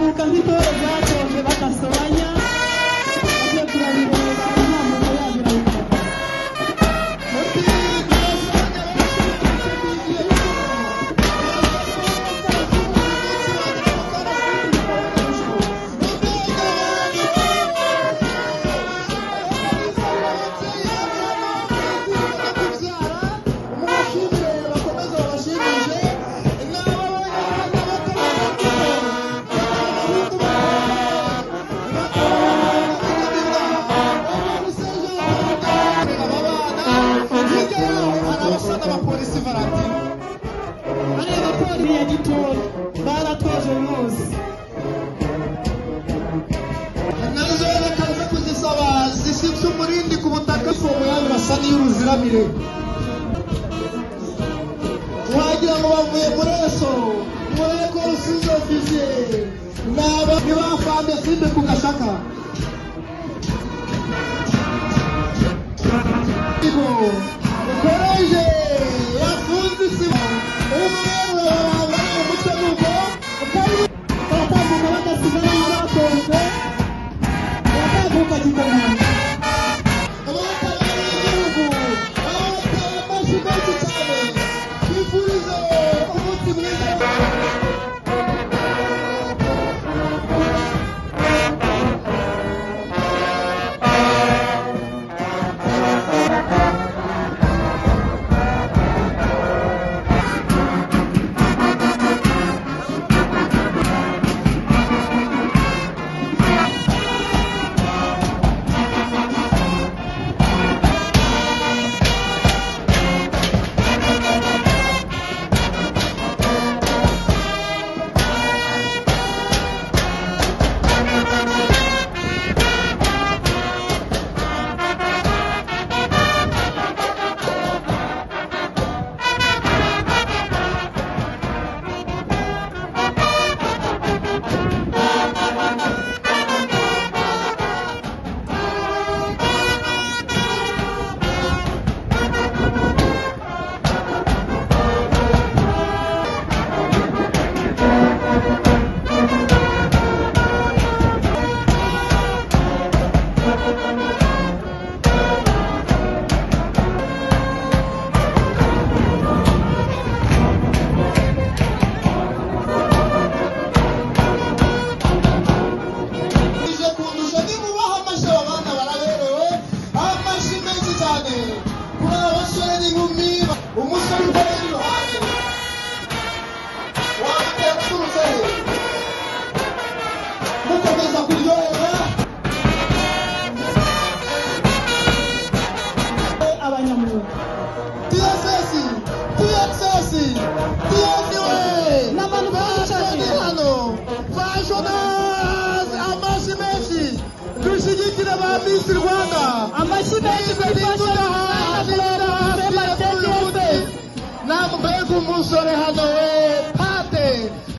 batambuka nk'itoro ryatoje badasobanya bagiye kurabireba intambuko yabyo baratoje umunsi nazo bakaza kuzisaba zishyitse umurindi ku butaka fomu yabirasa n'iy'uruziramire wagira ngo bavuye muri eso muri ekoro sizo ofisiye naba ntibafande simbe ku gashaka ukoreje yafunze isima umwe wabambaye umutwe n'ubwo baratambuka badasigara n'abatonze baratambuka gikomeye abatabara igihugu abateye amashyi menshi cyane twifurize umunsi mwiza Miss Rwanda amashyi menshi kwifasha nambe ku musore hano we